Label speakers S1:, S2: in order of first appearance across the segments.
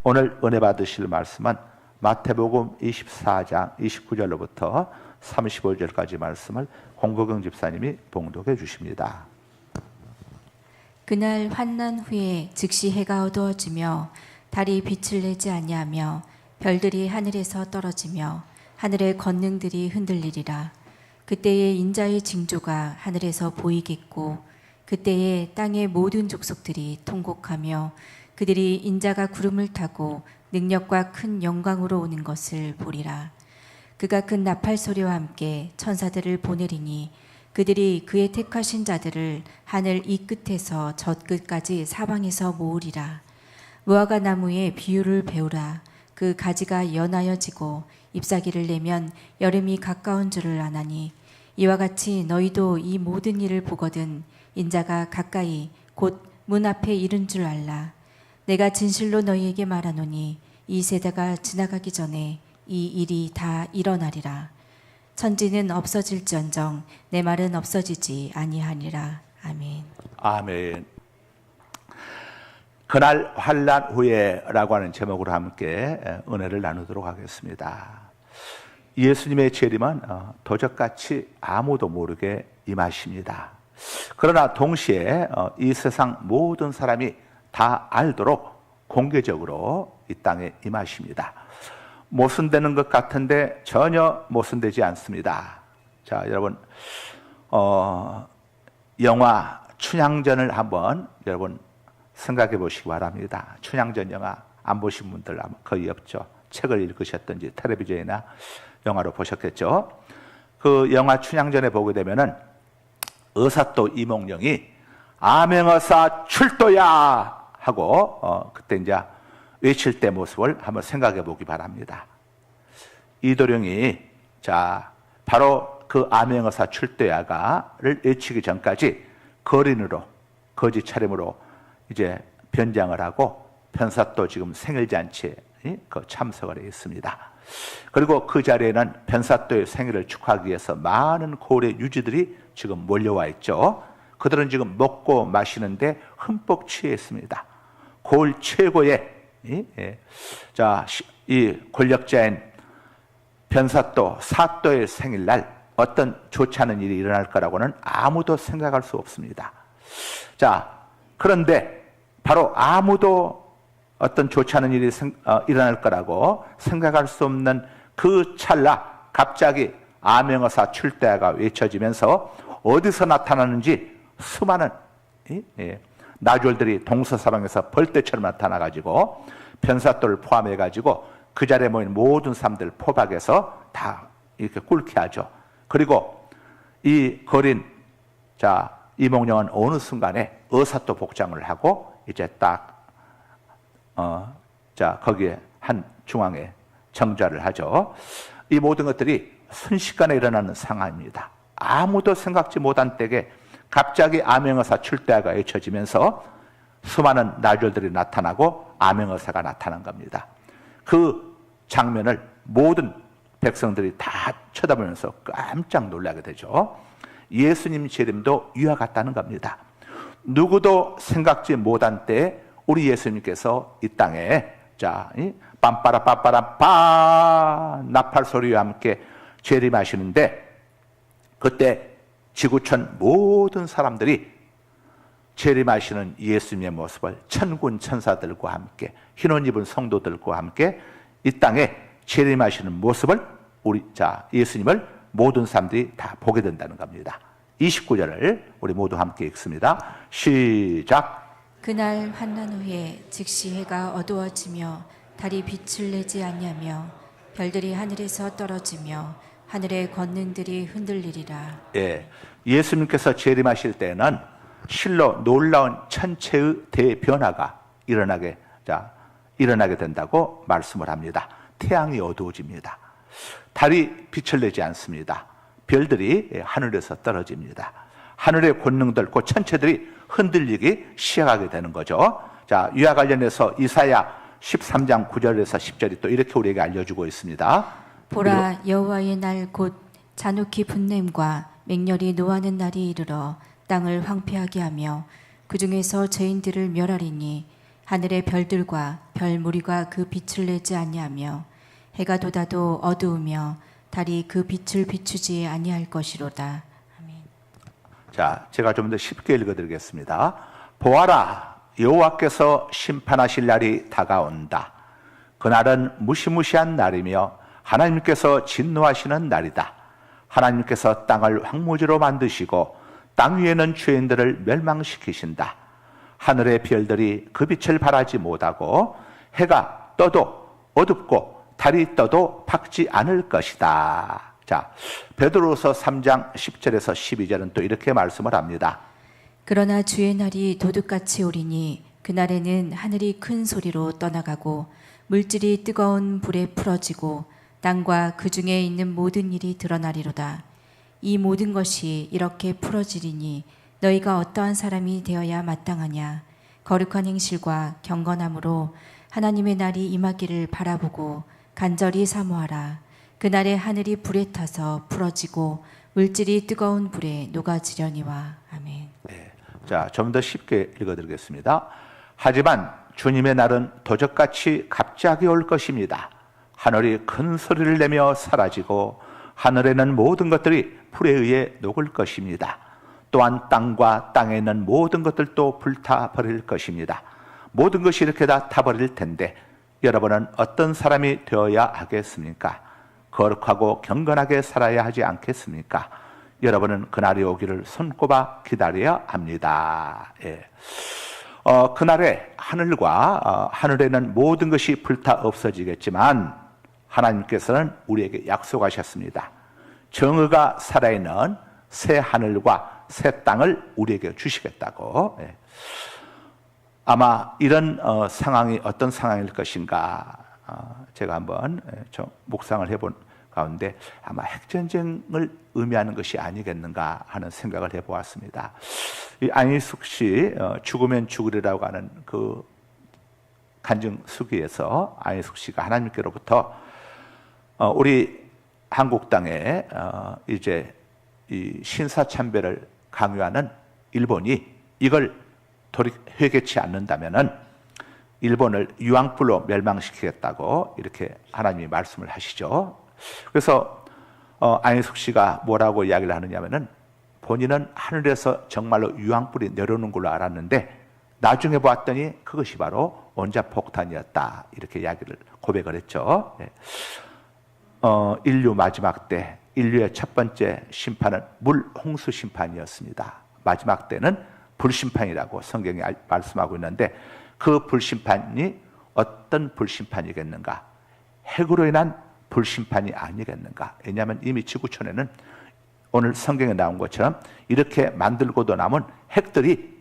S1: 오늘 은혜 받으실 말씀은 마태복음 24장 29절로부터 35절까지 말씀을 홍보경 집사님이 봉독해 주십니다.
S2: 그날 환난 후에 즉시 해가 어두워지며 달이 빛을 내지 아니하며 별들이 하늘에서 떨어지며 하늘의 권능들이 흔들리리라. 그때에 인자의 징조가 하늘에서 보이겠고 그때에 땅의 모든 족속들이 통곡하며 그들이 인자가 구름을 타고 능력과 큰 영광으로 오는 것을 보리라. 그가 큰 나팔 소리와 함께 천사들을 보내리니 그들이 그의 택하신 자들을 하늘 이 끝에서 저 끝까지 사방에서 모으리라. 무화과 나무의 비유를 배우라. 그 가지가 연하여지고 잎사귀를 내면 여름이 가까운 줄을 아나니 이와 같이 너희도 이 모든 일을 보거든 인자가 가까이 곧 문 앞에 이른 줄 알라. 내가 진실로 너희에게 말하노니 이 세대가 지나가기 전에 이 일이 다 일어나리라. 천지는 없어질지언정 내 말은 없어지지 아니하니라. 아멘.
S1: 아멘. 그날 환난 후에라고 하는 제목으로 함께 은혜를 나누도록 하겠습니다. 예수님의 재림은 도적같이 아무도 모르게 임하십니다. 그러나 동시에 이 세상 모든 사람이 다 알도록 공개적으로 이 땅에 임하십니다. 모순되는 것 같은데 전혀 모순되지 않습니다. 자, 여러분, 영화 춘향전을 한번 여러분 생각해 보시기 바랍니다. 춘향전 영화 안 보신 분들 거의 없죠. 책을 읽으셨든지 텔레비전이나 영화로 보셨겠죠. 그 영화 춘향전에 보게 되면은 의사도 이몽룡이 암행어사 출도야 하고 그때 이제 외칠 때 모습을 한번 생각해 보기 바랍니다. 이도령이 자 바로 그 암행어사 출도야가를 외치기 전까지 거린으로 거짓 차림으로 이제 변장을 하고 변사또 지금 생일잔치에 그 참석을 했습니다. 그리고 그 자리에는 변사또의 생일을 축하하기 위해서 많은 고을의 유지들이 지금 몰려와 있죠. 그들은 지금 먹고 마시는데 흠뻑 취했습니다. 고을 최고의 이 권력자인 변사또 사또의 생일날 어떤 좋지 않은 일이 일어날 거라고는 아무도 생각할 수 없습니다. 자, 그런데 바로 아무도 어떤 좋지 않은 일이 일어날 거라고 생각할 수 없는 그 찰나 갑자기 암행어사 출대가 외쳐지면서 어디서 나타나는지 수많은 나졸들이 동서사방에서 벌떼처럼 나타나가지고 변사또를 포함해가지고 그 자리에 모인 모든 사람들 포박해서 다 이렇게 꿇게 하죠. 그리고 이 거린 이몽룡은 어느 순간에 의사또 복장을 하고 이제 딱 거기에 한 중앙에 정좌를 하죠. 이 모든 것들이 순식간에 일어나는 상황입니다. 아무도 생각지 못한 때에 갑자기 암행어사 출대가 외쳐지면서 수많은 나졸들이 나타나고 암행어사가 나타난 겁니다. 그 장면을 모든 백성들이 다 쳐다보면서 깜짝 놀라게 되죠. 예수님 재림도 이와 같다는 겁니다. 누구도 생각지 못한 때에 우리 예수님께서 이 땅에 빰빠라 빠빠라 빠 나팔 소리와 함께 재림하시는데 그때 지구촌 모든 사람들이 재림하시는 예수님의 모습을 천군 천사들과 함께 흰옷 입은 성도들과 함께 이 땅에 재림하시는 모습을 예수님을 모든 사람들이 다 보게 된다는 겁니다. 29절을 우리 모두 함께 읽습니다. 시작.
S2: 그날 환난 후에 즉시 해가 어두워지며 달이 빛을 내지 아니하며 별들이 하늘에서 떨어지며 하늘의 권능들이 흔들리리라.
S1: 예수님께서 재림하실 때는 실로 놀라운 천체의 대변화가 일어나게 된다고 말씀을 합니다. 태양이 어두워집니다. 달이 빛을 내지 않습니다. 별들이 하늘에서 떨어집니다. 하늘의 권능들, 그 천체들이 흔들리기 시작하게 되는 거죠. 자, 이와 관련해서 이사야 13장 9절에서 10절이 또 이렇게 우리에게 알려주고 있습니다.
S2: 보라, 여호와의 날 곧 잔혹히 분냄과 맹렬히 노하는 날이 이르러 땅을 황폐하게 하며 그 중에서 죄인들을 멸하리니 하늘의 별들과 별 무리가 그 빛을 내지 아니하며 해가 돋아도 어두우며 달이 그 빛을 비추지 아니할 것이로다. 아멘.
S1: 자, 제가 좀 더 쉽게 읽어드리겠습니다. 보아라, 여호와께서 심판하실 날이 다가온다. 그날은 무시무시한 날이며 하나님께서 진노하시는 날이다. 하나님께서 땅을 황무지로 만드시고 땅 위에는 죄인들을 멸망시키신다. 하늘의 별들이 그 빛을 발하지 못하고 해가 떠도 어둡고 달이 떠도 밝지 않을 것이다. 자, 베드로서 3장 10절에서 12절은 또 이렇게 말씀을 합니다.
S2: 그러나 주의 날이 도둑같이 오리니 그날에는 하늘이 큰 소리로 떠나가고 물질이 뜨거운 불에 풀어지고 땅과 그 중에 있는 모든 일이 드러나리로다. 이 모든 것이 이렇게 풀어지리니 너희가 어떠한 사람이 되어야 마땅하냐. 거룩한 행실과 경건함으로 하나님의 날이 임하기를 바라보고 간절히 사모하라. 그날에 하늘이 불에 타서 풀어지고 물질이 뜨거운 불에 녹아지려니와. 아멘.
S1: 네. 자, 좀 더 쉽게 읽어드리겠습니다. 하지만 주님의 날은 도적같이 갑자기 올 것입니다. 하늘이 큰 소리를 내며 사라지고 하늘에는 모든 것들이 불에 의해 녹을 것입니다. 또한 땅과 땅에 있는 모든 것들도 불타버릴 것입니다. 모든 것이 이렇게 다 타버릴 텐데 여러분은 어떤 사람이 되어야 하겠습니까? 거룩하고 경건하게 살아야 하지 않겠습니까? 여러분은 그날이 오기를 손꼽아 기다려야 합니다. 예. 그날에 하늘과 하늘에는 모든 것이 불타 없어지겠지만 하나님께서는 우리에게 약속하셨습니다. 정의가 살아있는 새 하늘과 새 땅을 우리에게 주시겠다고. 예. 아마 이런 상황이 어떤 상황일 것인가 제가 한번 좀 묵상을 해본 가운데 아마 핵전쟁을 의미하는 것이 아니겠는가 하는 생각을 해보았습니다. 이 안희숙 씨 죽으면 죽으리라고 하는 그 간증 수기에서 안희숙 씨가 하나님께로부터 우리 한국 땅에 이제 이 신사참배를 강요하는 일본이 이걸 회개치 않는다면은 일본을 유황불로 멸망시키겠다고 이렇게 하나님이 말씀을 하시죠. 그래서 안희숙 씨가 뭐라고 이야기를 하느냐면은 본인은 하늘에서 정말로 유황불이 내려오는 걸로 알았는데 나중에 보았더니 그것이 바로 원자폭탄이었다 이렇게 이야기를 고백을 했죠. 인류 마지막 때 인류의 첫 번째 심판은 물 홍수 심판이었습니다. 마지막 때는 불심판이라고 성경이 말씀하고 있는데 그 불심판이 어떤 불심판이겠는가? 핵으로 인한 불심판이 아니겠는가? 왜냐하면 이미 지구촌에는 오늘 성경에 나온 것처럼 이렇게 만들고도 남은 핵들이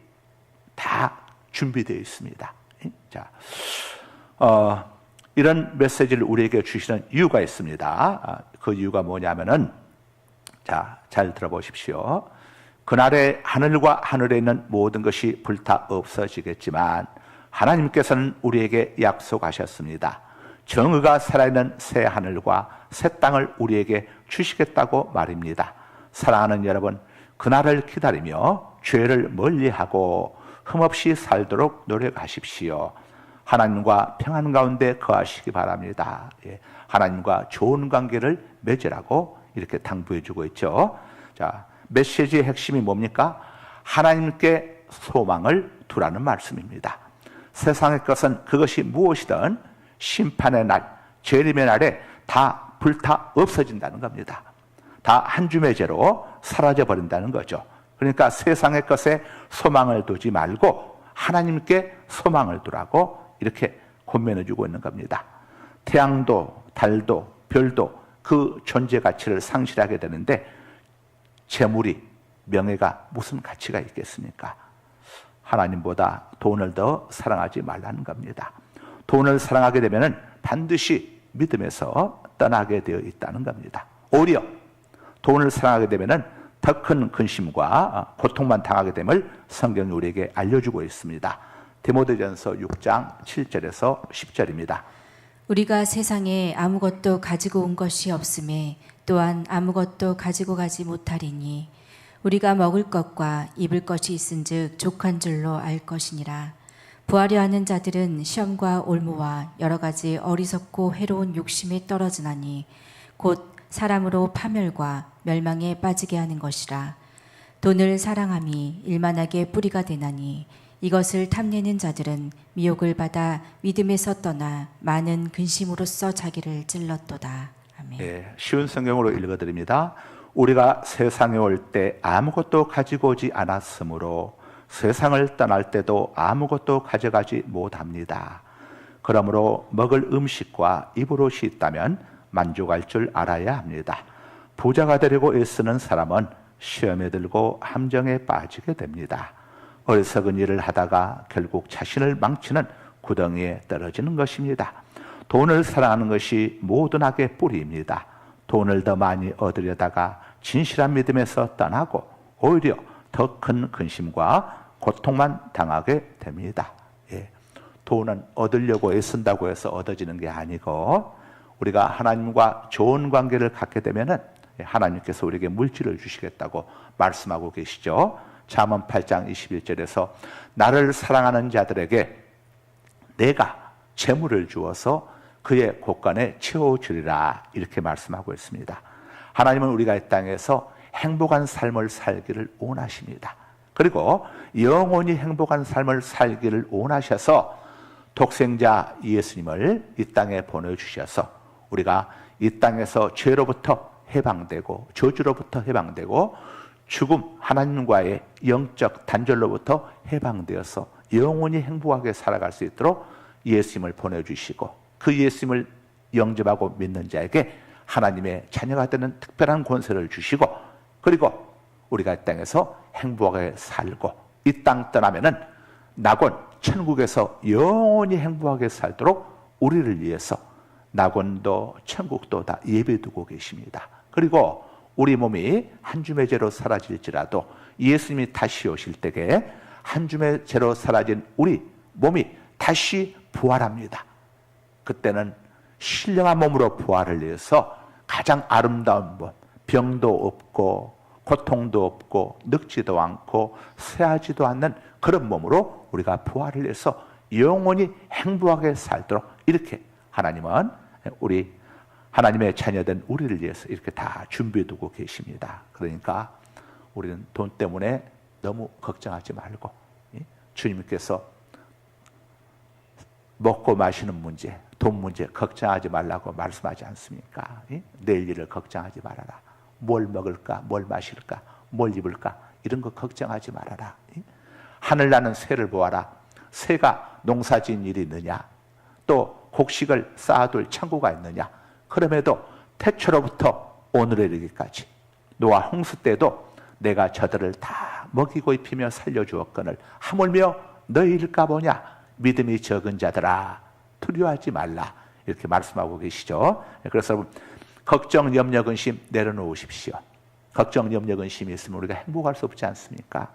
S1: 다 준비되어 있습니다. 자, 이런 메시지를 우리에게 주시는 이유가 있습니다. 그 이유가 뭐냐면은 자, 잘 들어보십시오. 그날에 하늘과 하늘에 있는 모든 것이 불타 없어지겠지만 하나님께서는 우리에게 약속하셨습니다. 정의가 살아있는 새 하늘과 새 땅을 우리에게 주시겠다고 말입니다. 사랑하는 여러분, 그날을 기다리며 죄를 멀리하고 흠없이 살도록 노력하십시오. 하나님과 평안 가운데 거하시기 바랍니다. 예, 하나님과 좋은 관계를 맺으라고 이렇게 당부해 주고 있죠. 자, 메시지의 핵심이 뭡니까? 하나님께 소망을 두라는 말씀입니다. 세상의 것은 그것이 무엇이든 심판의 날, 재림의 날에 다 불타 없어진다는 겁니다. 다 한 줌의 재로 사라져 버린다는 거죠. 그러니까 세상의 것에 소망을 두지 말고 하나님께 소망을 두라고 이렇게 권면해 주고 있는 겁니다. 태양도 달도 별도 그 존재 가치를 상실하게 되는데 재물이 명예가 무슨 가치가 있겠습니까? 하나님보다 돈을 더 사랑하지 말라는 겁니다. 돈을 사랑하게 되면 반드시 믿음에서 떠나게 되어 있다는 겁니다. 오히려 돈을 사랑하게 되면 더 큰 근심과 고통만 당하게 됨을 성경이 우리에게 알려주고 있습니다. 디모데전서 6장 7절에서 10절입니다.
S2: 우리가 세상에 아무것도 가지고 온 것이 없음에 또한 아무것도 가지고 가지 못하리니 우리가 먹을 것과 입을 것이 있은즉 족한 줄로 알 것이니라. 부하려 하는 자들은 시험과 올무와 여러 가지 어리석고 해로운 욕심에 떨어지나니 곧 사람으로 파멸과 멸망에 빠지게 하는 것이라. 돈을 사랑함이 일만하게 뿌리가 되나니 이것을 탐내는 자들은 미혹을 받아 믿음에서 떠나 많은 근심으로써 자기를 찔렀도다. 아멘.
S1: 예, 쉬운 성경으로 읽어드립니다. 우리가 세상에 올 때 아무것도 가지고 오지 않았으므로 세상을 떠날 때도 아무것도 가져가지 못합니다. 그러므로 먹을 음식과 입을 옷이 있다면 만족할 줄 알아야 합니다. 부자가 되려고 애쓰는 사람은 시험에 들고 함정에 빠지게 됩니다. 어리석은 일을 하다가 결국 자신을 망치는 구덩이에 떨어지는 것입니다. 돈을 사랑하는 것이 모든 악의 뿌리입니다. 돈을 더 많이 얻으려다가 진실한 믿음에서 떠나고 오히려 더 큰 근심과 고통만 당하게 됩니다. 예. 돈은 얻으려고 애쓴다고 해서 얻어지는 게 아니고 우리가 하나님과 좋은 관계를 갖게 되면은 하나님께서 우리에게 물질을 주시겠다고 말씀하고 계시죠. 잠언 8장 21절에서 나를 사랑하는 자들에게 내가 재물을 주어서 그의 곳간에 채워주리라 이렇게 말씀하고 있습니다. 하나님은 우리가 이 땅에서 행복한 삶을 살기를 원하십니다. 그리고 영원히 행복한 삶을 살기를 원하셔서 독생자 예수님을 이 땅에 보내주셔서 우리가 이 땅에서 죄로부터 해방되고 저주로부터 해방되고 죽음 하나님과의 영적 단절로부터 해방되어서 영원히 행복하게 살아갈 수 있도록 예수님을 보내주시고 그 예수님을 영접하고 믿는 자에게 하나님의 자녀가 되는 특별한 권세를 주시고 그리고 우리가 이 땅에서 행복하게 살고 이 땅 떠나면은 낙원 천국에서 영원히 행복하게 살도록 우리를 위해서 낙원도 천국도 다 예배두고 계십니다. 그리고 우리 몸이 한 줌의 죄로 사라질지라도 예수님이 다시 오실 때에 한 줌의 죄로 사라진 우리 몸이 다시 부활합니다. 그때는 신령한 몸으로 부활을 위해서 가장 아름다운 몸, 병도 없고 고통도 없고 늙지도 않고 쇠하지도 않는 그런 몸으로 우리가 부활을 해서 영원히 행복하게 살도록 이렇게 하나님은 우리 하나님의 자녀된 우리를 위해서 이렇게 다 준비해두고 계십니다. 그러니까 우리는 돈 때문에 너무 걱정하지 말고 주님께서 먹고 마시는 문제, 돈 문제 걱정하지 말라고 말씀하지 않습니까? 내일 일을 걱정하지 말아라. 뭘 먹을까, 뭘 마실까, 뭘 입을까 이런 거 걱정하지 말아라. 하늘나는 새를 보아라. 새가 농사지은 일이 있느냐, 또 곡식을 쌓아둘 창고가 있느냐. 그럼에도 태초로부터 오늘에 이르기까지 노아 홍수 때도 내가 저들을 다 먹이고 입히며 살려주었거늘 하물며 너희일까 보냐. 믿음이 적은 자들아 두려워하지 말라 이렇게 말씀하고 계시죠. 그래서 여러분 걱정, 염려, 근심 내려놓으십시오. 걱정, 염려, 근심이 있으면 우리가 행복할 수 없지 않습니까?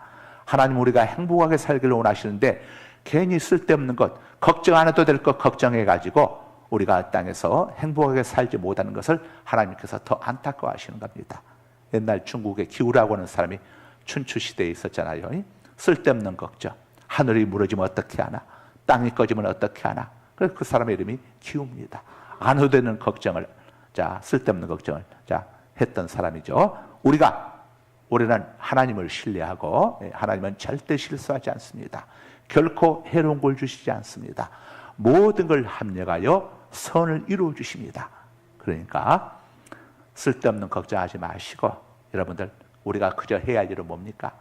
S1: 하나님 우리가 행복하게 살기를 원하시는데 괜히 쓸데없는 것, 걱정 안 해도 될 것 걱정해가지고 우리가 땅에서 행복하게 살지 못하는 것을 하나님께서 더 안타까워하시는 겁니다. 옛날 중국에 기우라고 하는 사람이 춘추시대에 있었잖아요. 쓸데없는 걱정, 하늘이 무너지면 어떻게 하나, 땅이 꺼지면 어떻게 하나. 그래서 그 사람의 이름이 기우입니다. 안 해도 되는 걱정을, 쓸데없는 걱정을 했던 사람이죠. 우리는 하나님을 신뢰하고 하나님은 절대 실수하지 않습니다. 결코 해로운 걸 주시지 않습니다. 모든 걸 합력하여 선을 이루어 주십니다. 그러니까 쓸데없는 걱정하지 마시고 여러분들 우리가 그저 해야 할 일은 뭡니까?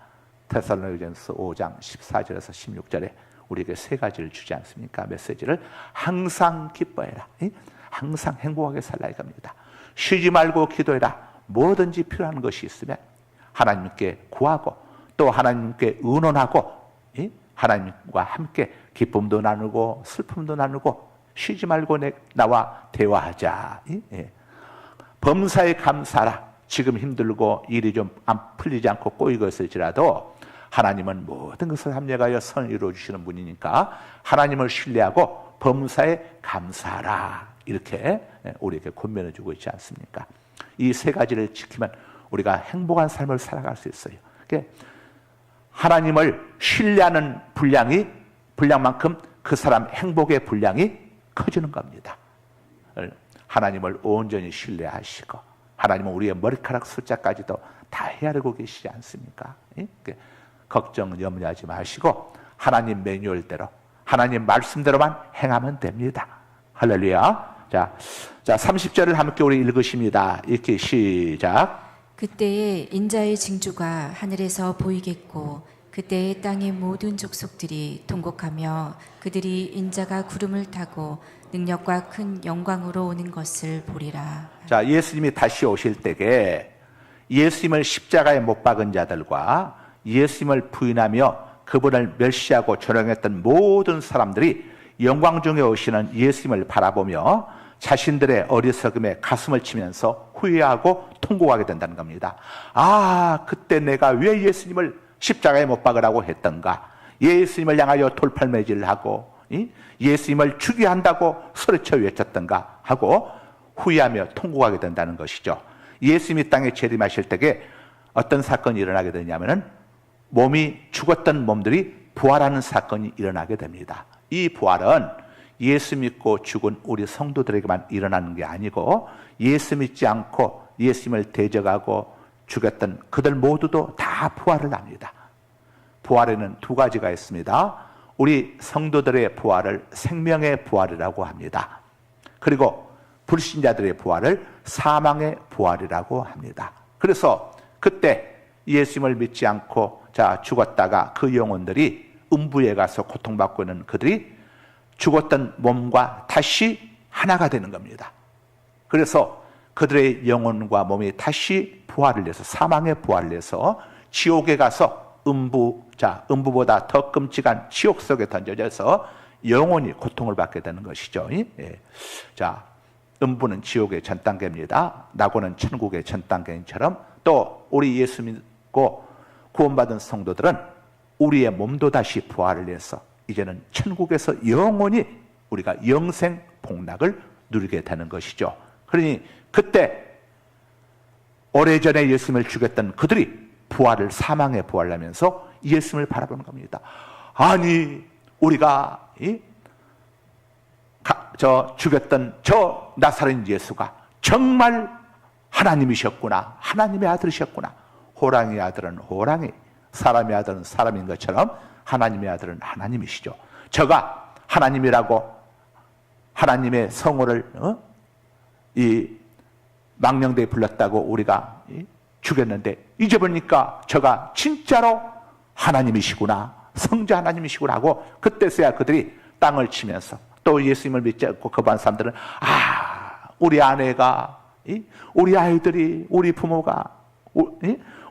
S1: 데살로니가전서 5장 14절에서 16절에 우리에게 세 가지를 주지 않습니까? 메시지를 항상 기뻐해라. 항상 행복하게 살라 이겁니다. 쉬지 말고 기도해라. 뭐든지 필요한 것이 있으면 하나님께 구하고 또 하나님께 의논하고 하나님과 함께 기쁨도 나누고 슬픔도 나누고 쉬지 말고 나와 대화하자. 범사에 감사하라. 지금 힘들고 일이 좀 안 풀리지 않고 꼬이고 있을지라도 하나님은 모든 것을 합력하여 선을 이루어 주시는 분이니까 하나님을 신뢰하고 범사에 감사하라. 이렇게 우리에게 권면해 주고 있지 않습니까? 이 세 가지를 지키면 우리가 행복한 삶을 살아갈 수 있어요. 하나님을 신뢰하는 분량이 분량만큼 그 사람 행복의 분량이 커지는 겁니다. 하나님을 온전히 신뢰하시고 하나님은 우리의 머리카락 숫자까지도 다 헤아리고 계시지 않습니까? 걱정 염려하지 마시고 하나님 매뉴얼대로 하나님 말씀대로만 행하면 됩니다. 할렐루야. 자 30절을 함께 우리 읽으십니다. 이렇게 시작.
S2: 그때에 인자의 징조가 하늘에서 보이겠고 그때에 땅의 모든 족속들이 통곡하며 그들이 인자가 구름을 타고 능력과 큰 영광으로 오는 것을 보리라.
S1: 자, 예수님이 다시 오실 때에 예수님을 십자가에 못 박은 자들과 예수님을 부인하며 그분을 멸시하고 조롱했던 모든 사람들이 영광 중에 오시는 예수님을 바라보며 자신들의 어리석음에 가슴을 치면서 후회하고 통곡하게 된다는 겁니다. 아, 그때 내가 왜 예수님을 십자가에 못 박으라고 했던가? 예수님을 향하여 돌팔매질을 하고 예수님을 죽여야 한다고 소리쳐 외쳤던가 하고 후회하며 통곡하게 된다는 것이죠. 예수님이 땅에 재림하실 때에 어떤 사건이 일어나게 되냐면은 몸이 죽었던 몸들이 부활하는 사건이 일어나게 됩니다. 이 부활은 예수 믿고 죽은 우리 성도들에게만 일어나는 게 아니고 예수 믿지 않고 예수님을 대적하고 죽였던 그들 모두도 다 부활을 합니다. 부활에는 두 가지가 있습니다. 우리 성도들의 부활을 생명의 부활이라고 합니다. 그리고 불신자들의 부활을 사망의 부활이라고 합니다. 그래서 그때 예수님을 믿지 않고 죽었다가 그 영혼들이 음부에 가서 고통받고 있는 그들이 죽었던 몸과 다시 하나가 되는 겁니다. 그래서 그들의 영혼과 몸이 다시 부활을 해서 사망의 부활을 해서 지옥에 가서 음부보다 더 끔찍한 지옥 속에 던져져서 영원히 고통을 받게 되는 것이죠. 예. 자, 음부는 지옥의 전 단계입니다. 낙원은 천국의 전 단계처럼 또 우리 예수 믿고 구원받은 성도들은 우리의 몸도 다시 부활을 해서 이제는 천국에서 영원히 우리가 영생 복락을 누리게 되는 것이죠. 그러니 그때 오래전에 예수님을 죽였던 그들이 부활을 사망의 부활을 하면서 예수님을 바라보는 겁니다. 아니 우리가 죽였던 저 나사렛 예수가 정말 하나님이셨구나. 하나님의 아들이셨구나. 호랑이의 아들은 호랑이, 사람의 아들은 사람인 것처럼 하나님의 아들은 하나님이시죠. 저가 하나님이라고 하나님의 성호를 이 망령되이 불렀다고 우리가 죽였는데 이제 보니까 저가 진짜로 하나님이시구나, 성자 하나님이시구나 하고 그때서야 그들이 땅을 치면서 또 예수님을 믿지 않고 거부한 사람들은 우리 아내가, 우리 아이들이, 우리 부모가,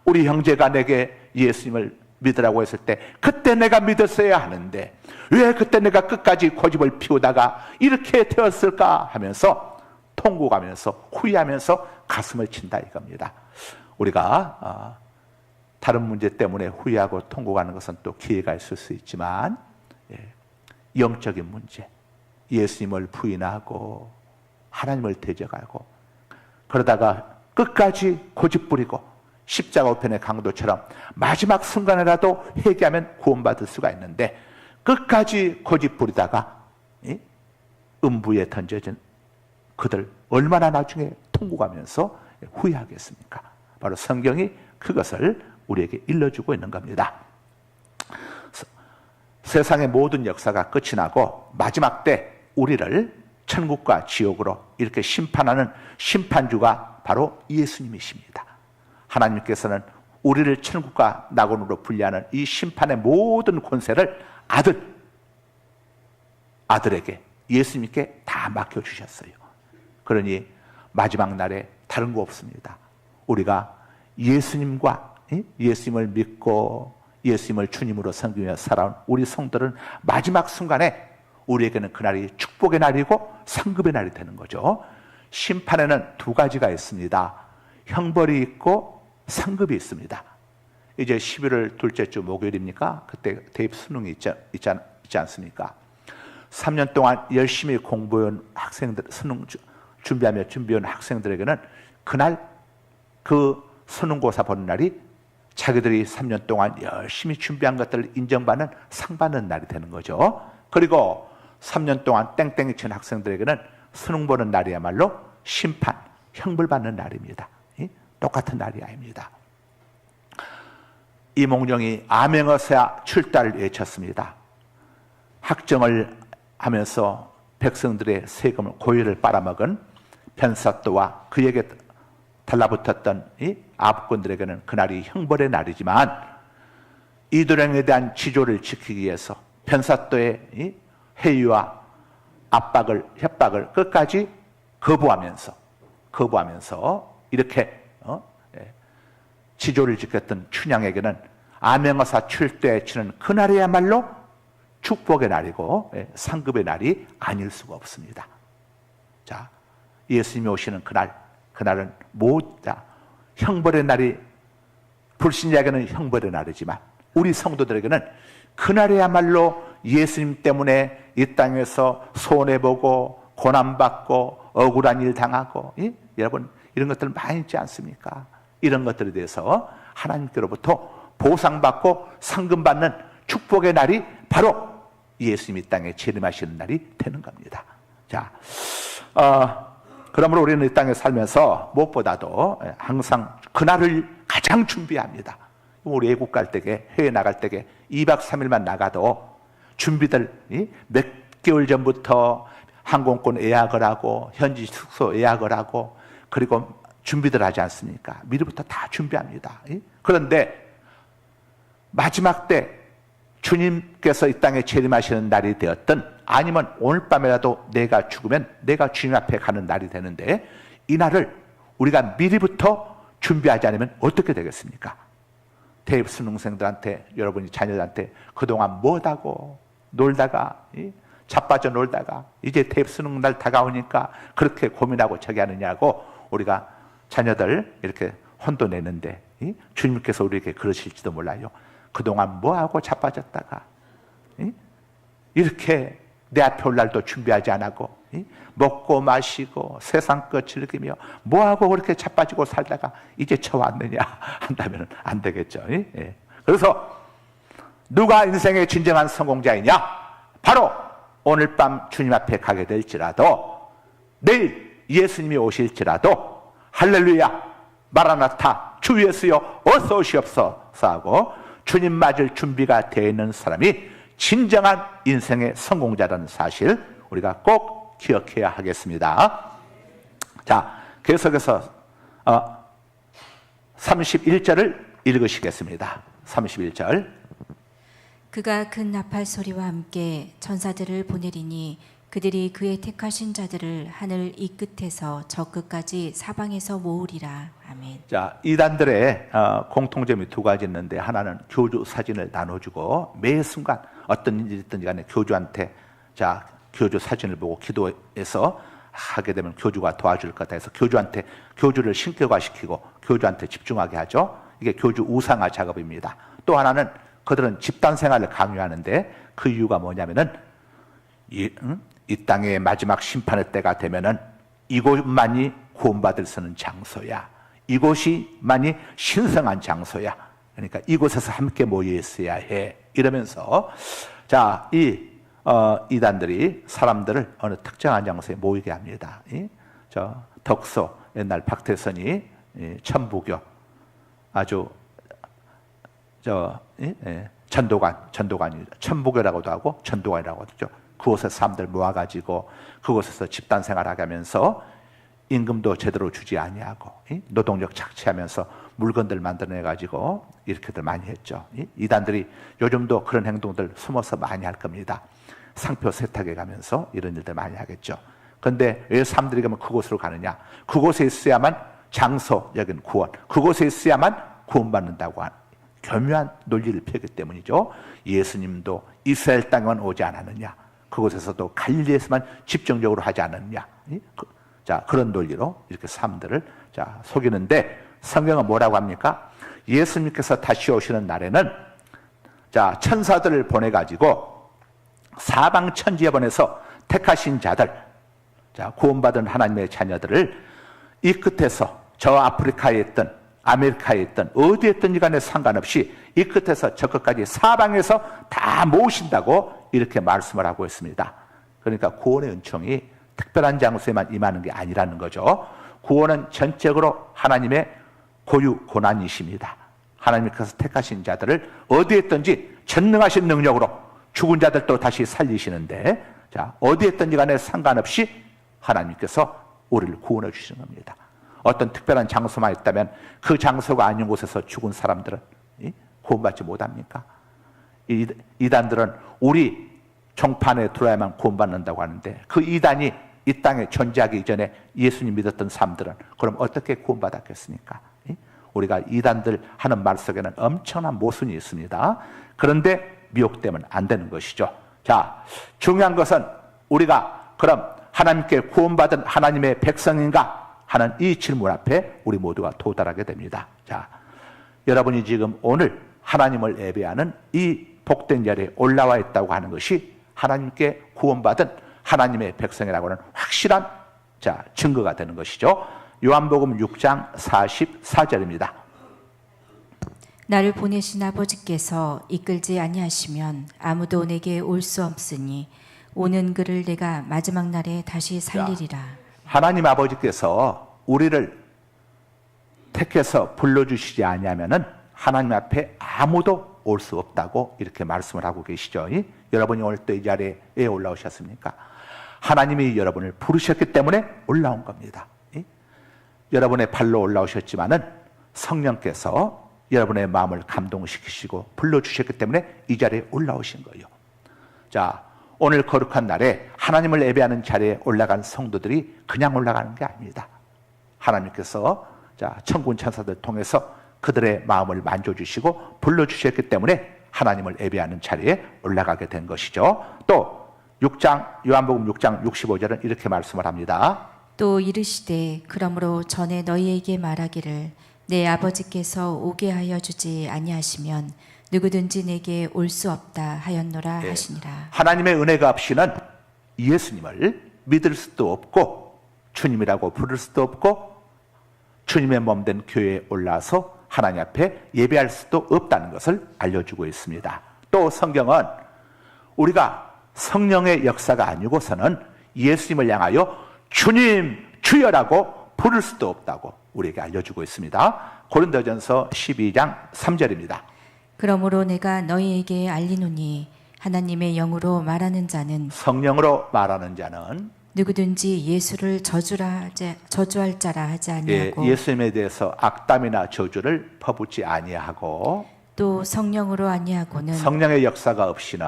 S1: 우리 형제가 내게 예수님을 믿으라고 했을 때 그때 내가 믿었어야 하는데 왜 그때 내가 끝까지 고집을 피우다가 이렇게 되었을까 하면서 통곡하면서 후회하면서 가슴을 친다 이겁니다. 우리가 다른 문제 때문에 후회하고 통곡하는 것은 또 기회가 있을 수 있지만 영적인 문제, 예수님을 부인하고 하나님을 대적하고 그러다가 끝까지 고집부리고 십자가 우편의 강도처럼 마지막 순간에라도 회개하면 구원받을 수가 있는데 끝까지 고집부리다가 음부에 던져진 그들 얼마나 나중에 통곡하면서 후회하겠습니까? 바로 성경이 그것을 우리에게 일러주고 있는 겁니다. 세상의 모든 역사가 끝이 나고 마지막 때 우리를 천국과 지옥으로 이렇게 심판하는 심판주가 바로 예수님이십니다. 하나님께서는 우리를 천국과 낙원으로 분리하는 이 심판의 모든 권세를 아들에게, 예수님께 다 맡겨주셨어요. 그러니 마지막 날에 다른 거 없습니다. 우리가 예수님과 예수님을 믿고 예수님을 주님으로 섬기며 살아온 우리 성도들은 마지막 순간에 우리에게는 그날이 축복의 날이고 상급의 날이 되는 거죠. 심판에는 두 가지가 있습니다. 형벌이 있고 상급이 있습니다. 이제 11월 둘째 주 목요일입니까? 그때 대입 수능이 있지 않습니까? 3년 동안 열심히 공부해온 학생들, 수능 준비해온 학생들에게는 그날 그 수능고사 보는 날이 자기들이 3년 동안 열심히 준비한 것들을 인정받는 상 받는 날이 되는 거죠. 그리고 3년 동안 땡땡이 친 학생들에게는 수능 보는 날이야말로 심판, 형벌 받는 날입니다. 똑같은 날이 아닙니다. 이몽룡이 암행어사 출달을 외쳤습니다. 학정을 하면서 백성들의 세금을 고의를 빨아먹은 변사또와 그에게 달라붙었던 이 아부꾼들에게는 그날이 형벌의 날이지만 이도령에 대한 지조를 지키기 위해서 변사또의 이 회유와 압박을, 협박을 끝까지 거부하면서 이렇게 지조를 지켰던 춘향에게는 암행어사 출두에 치는 그날이야말로 축복의 날이고 상급의 날이 아닐 수가 없습니다. 자, 예수님이 오시는 그날은 모두 형벌의 날이, 불신자에게는 형벌의 날이지만 우리 성도들에게는 그날이야말로 예수님 때문에 이 땅에서 손해보고 고난받고 억울한 일 당하고, 여러분 이런 것들 많이 있지 않습니까? 이런 것들에 대해서 하나님께로부터 보상받고 상금받는 축복의 날이 바로 예수님이 땅에 재림하시는 날이 되는 겁니다. 자, 그러므로 우리는 이 땅에 살면서 무엇보다도 항상 그날을 가장 준비합니다. 우리 외국 갈 때에, 해외 나갈 때에 2박 3일만 나가도 준비들 몇 개월 전부터 항공권 예약을 하고 현지 숙소 예약을 하고 그리고 준비들 하지 않습니까? 미리부터 다 준비합니다. 그런데 마지막 때 주님께서 이 땅에 재림하시는 날이 되었든 아니면 오늘 밤에라도 내가 죽으면 내가 주님 앞에 가는 날이 되는데 이 날을 우리가 미리부터 준비하지 않으면 어떻게 되겠습니까? 대입 수능생들한테, 여러분이 자녀들한테 그동안 뭐하고 놀다가 자빠져 놀다가 이제 대입 수능 날 다가오니까 그렇게 고민하고 저기 하느냐고 우리가 자녀들 이렇게 혼도 내는데 주님께서 우리에게 그러실지도 몰라요. 그동안 뭐하고 자빠졌다가 이렇게 내 앞에 올 날도 준비하지 않고 먹고 마시고 세상 것 즐기며 뭐하고 그렇게 자빠지고 살다가 이제 저 왔느냐 한다면 안 되겠죠. 그래서 누가 인생의 진정한 성공자이냐? 바로 오늘 밤 주님 앞에 가게 될지라도 내일 예수님이 오실지라도 할렐루야 마라나타 주 예수여 어서 오시옵소서 하고 주님 맞을 준비가 되어 있는 사람이 진정한 인생의 성공자라는 사실 우리가 꼭 기억해야 하겠습니다. 자, 계속해서 31절을 읽으시겠습니다. 31절.
S2: 그가 큰 나팔 소리와 함께 천사들을 보내리니 그들이 그의 택하신 자들을 하늘 이 끝에서 저 끝까지 사방에서 모으리라. 아멘.
S1: 자, 이단들의 공통점이 두 가지 있는데 하나는 교주 사진을 나눠주고 매 순간 어떤 일이 있든지 간에 교주한테 자 교주 사진을 보고 기도해서 하게 되면 교주가 도와줄 거다 해서 교주한테 교주를 신격화시키고 교주한테 집중하게 하죠. 이게 교주 우상화 작업입니다. 또 하나는 그들은 집단 생활을 강요하는데 그 이유가 뭐냐면은 이 땅의 마지막 심판의 때가 되면은 이곳만이 구원받을 수 있는 장소야. 이곳이만이 신성한 장소야. 그러니까 이곳에서 함께 모여 있어야 해. 이러면서 자, 이단들이 사람들을 어느 특정한 장소에 모이게 합니다. 저 덕소 옛날 박태선이 천부교 아주 전도관이 천부교라고도 하고 전도관이라고 하죠. 그곳에 사람들 모아가지고 그곳에서 집단 생활하게 하면서 임금도 제대로 주지 아니하고 노동력 착취하면서 물건들 만들어내가지고 이렇게들 많이 했죠. 이단들이 요즘도 그런 행동들 숨어서 많이 할 겁니다. 상표 세탁에 가면서 이런 일들 많이 하겠죠. 그런데 왜 사람들이 가면 그곳으로 가느냐? 그곳에 있어야만 장소, 여긴 구원, 그곳에 있어야만 구원받는다고 하는 교묘한 논리를 펴기 때문이죠. 예수님도 이스라엘 땅에만 오지 않았느냐? 그곳에서도 갈릴리에서만 집중적으로 하지 않았느냐? 자, 그런 논리로 이렇게 사람들을 속이는데 성경은 뭐라고 합니까? 예수님께서 다시 오시는 날에는 자, 천사들을 보내가지고 사방 천지에 보내서 택하신 자들, 자, 구원받은 하나님의 자녀들을 이 끝에서 저 아프리카에 있던 아메리카에 있든 어디에 있든지 간에 상관없이 이 끝에서 저 끝까지 사방에서 다 모으신다고 이렇게 말씀을 하고 있습니다. 그러니까 구원의 은총이 특별한 장소에만 임하는 게 아니라는 거죠. 구원은 전적으로 하나님의 고유 고난이십니다. 하나님께서 택하신 자들을 어디에 있든지 전능하신 능력으로 죽은 자들도 다시 살리시는데, 자, 어디에 있든지 간에 상관없이 하나님께서 우리를 구원해 주시는 겁니다. 어떤 특별한 장소만 있다면 그 장소가 아닌 곳에서 죽은 사람들은 구원받지 못합니까? 이단들은 우리 종판에 들어야만 구원받는다고 하는데, 그 이단이 이 땅에 존재하기 이전에 예수님 믿었던 사람들은 그럼 어떻게 구원받았겠습니까? 우리가 이단들 하는 말 속에는 엄청난 모순이 있습니다. 그런데 미혹되면 안 되는 것이죠. 자, 중요한 것은 우리가 그럼 하나님께 구원받은 하나님의 백성인가 하는 이 질문 앞에 우리 모두가 도달하게 됩니다. 자, 여러분이 지금 오늘 하나님을 예배하는 이 복된 자리에 올라와 있다고 하는 것이 하나님께 구원받은 하나님의 백성이라고 하는 확실한 증거가 되는 것이죠. 요한복음 6장 44절입니다.
S2: 나를 보내신 아버지께서 이끌지 아니하시면 아무도 내게 올 수 없으니 오는 그를 내가 마지막 날에 다시 살리리라.
S1: 하나님 아버지께서 우리를 택해서 불러주시지 아니하면은 하나님 앞에 아무도 올 수 없다고 이렇게 말씀을 하고 계시죠. 여러분이 오늘 또 이 자리에 왜 올라오셨습니까? 하나님이 여러분을 부르셨기 때문에 올라온 겁니다. 여러분의 발로 올라오셨지만은 성령께서 여러분의 마음을 감동시키시고 불러주셨기 때문에 이 자리에 올라오신 거예요. 자, 오늘 거룩한 날에 하나님을 예배하는 자리에 올라간 성도들이 그냥 올라가는 게 아닙니다. 하나님께서 천군 천사들 통해서 그들의 마음을 만져주시고 불러주셨기 때문에 하나님을 예배하는 자리에 올라가게 된 것이죠. 또 요한복음 6장 65절은 이렇게 말씀을 합니다.
S2: 또 이르시되 그러므로 전에 너희에게 말하기를 내 아버지께서 오게 하여 주지 아니하시면 누구든지 내게 올 수 없다 하였노라 하시니라.
S1: 하나님의 은혜가 없이는 예수님을 믿을 수도 없고 주님이라고 부를 수도 없고 주님의 몸된 교회에 올라서 하나님 앞에 예배할 수도 없다는 것을 알려주고 있습니다. 또 성경은 우리가 성령의 역사가 아니고서는 예수님을 향하여 주님, 주여라고 부를 수도 없다고 우리에게 알려주고 있습니다. 고린도전서 12장 3절입니다.
S2: 그러므로 내가 너희에게 알리노니 하나님의 영으로 말하는 자는
S1: 성령으로 말하는 자는
S2: 누구든지 예수를 저주할 자라 하지 아니하고
S1: 예수님에 대해서 악담이나 저주를 퍼붓지 아니하고
S2: 또 성령으로 아니하고는
S1: 성령의 역사가 없이는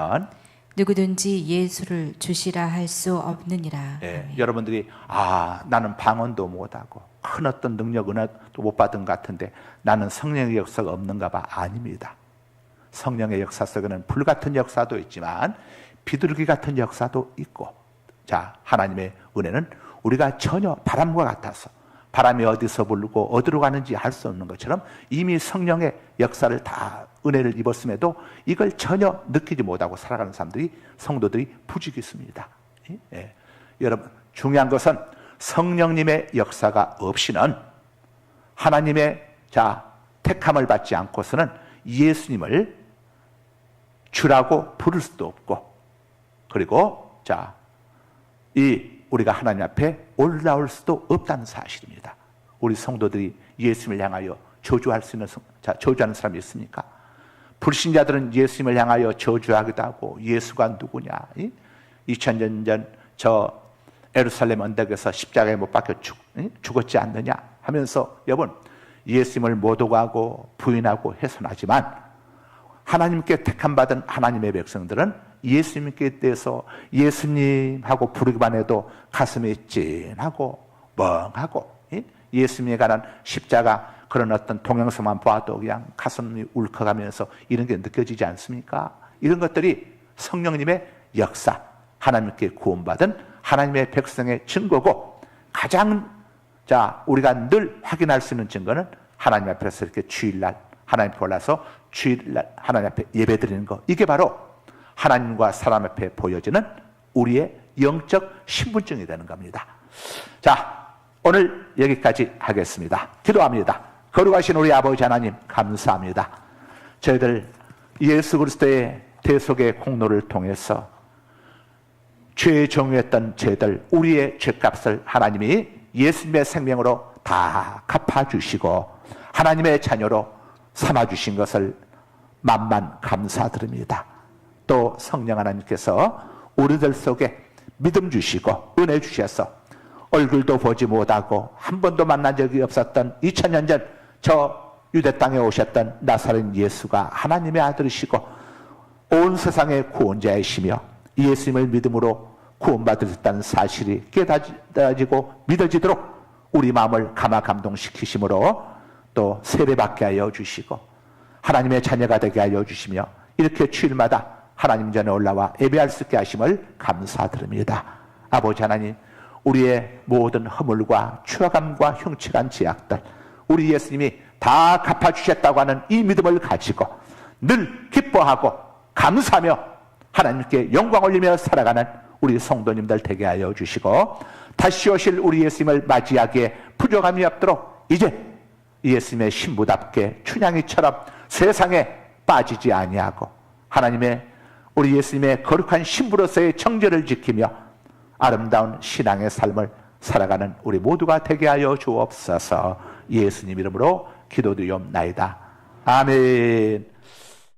S2: 누구든지 예수를 주시라 할 수 없느니라.
S1: 여러분들이 나는 방언도 못하고 큰 어떤 능력 은혜도 못 받은 것 같은데 나는 성령의 역사가 없는가 봐. 아닙니다. 성령의 역사 속에는 불같은 역사도 있지만 비둘기 같은 역사도 있고, 자, 하나님의 은혜는 우리가 전혀 바람과 같아서 바람이 어디서 불고 어디로 가는지 알 수 없는 것처럼 이미 성령의 역사를 다 은혜를 입었음에도 이걸 전혀 느끼지 못하고 살아가는 사람들이, 성도들이 부족히 있습니다. 여러분, 중요한 것은 성령님의 역사가 없이는 하나님의 택함을 받지 않고서는 예수님을 주라고 부를 수도 없고, 그리고 우리가 하나님 앞에 올라올 수도 없다는 사실입니다. 우리 성도들이 예수님을 향하여 저주할 수 있는 저주하는 사람이 있습니까? 불신자들은 예수님을 향하여 저주하기도 하고 예수가 누구냐? 2000년 전 저 예루살렘 언덕에서 십자가에 못 박혀 죽었지 않느냐 하면서 여러분 예수님을 모독하고 부인하고 훼손하지만 하나님께 택함받은 하나님의 백성들은 예수님께 대해서 예수님하고 부르기만 해도 가슴이 찐하고 멍하고, 예수님에 관한 십자가 그런 어떤 동영상만 봐도 그냥 가슴이 울컥하면서 이런 게 느껴지지 않습니까? 이런 것들이 성령님의 역사, 하나님께 구원받은 하나님의 백성의 증거고, 가장 우리가 늘 확인할 수 있는 증거는 하나님 앞에서 이렇게 주일날 하나님 앞에 올라서 주일날 하나님 앞에 예배드리는 것, 이게 바로 하나님과 사람 앞에 보여지는 우리의 영적 신분증이 되는 겁니다. 자, 오늘 여기까지 하겠습니다. 기도합니다. 거룩하신 우리 아버지 하나님 감사합니다. 저희들 예수 그리스도의 대속의 공로를 통해서 죄의 종이었던 저희들 우리의 죄값을 하나님이 예수님의 생명으로 다 갚아주시고 하나님의 자녀로 삼아주신 것을 만만 감사드립니다. 또 성령 하나님께서 우리들 속에 믿음 주시고 은혜 주셔서 얼굴도 보지 못하고 한 번도 만난 적이 없었던 2000년 전 저 유대 땅에 오셨던 나사렛 예수가 하나님의 아들이시고 온 세상의 구원자이시며 예수님을 믿음으로 구원받으셨다는 사실이 깨달아지고 믿어지도록 우리 마음을 감화 감동시키심으로 또 세례받게 하여 주시고 하나님의 자녀가 되게 하여 주시며 이렇게 주일마다 하나님 전에 올라와 예배할 수 있게 하심을 감사드립니다. 아버지 하나님, 우리의 모든 허물과 추악함과 흉측한 죄악들 우리 예수님이 다 갚아주셨다고 하는 이 믿음을 가지고 늘 기뻐하고 감사하며 하나님께 영광 올리며 살아가는 우리 성도님들 되게 하여 주시고 다시 오실 우리 예수님을 맞이하기에 부족함이 없도록 이제 예수님의 신부답게 춘향이처럼 세상에 빠지지 아니하고 하나님의 우리 예수님의 거룩한 신부로서의 정죄를 지키며 아름다운 신앙의 삶을 살아가는 우리 모두가 되게 하여 주옵소서. 예수님 이름으로 기도드리옵나이다. 아멘.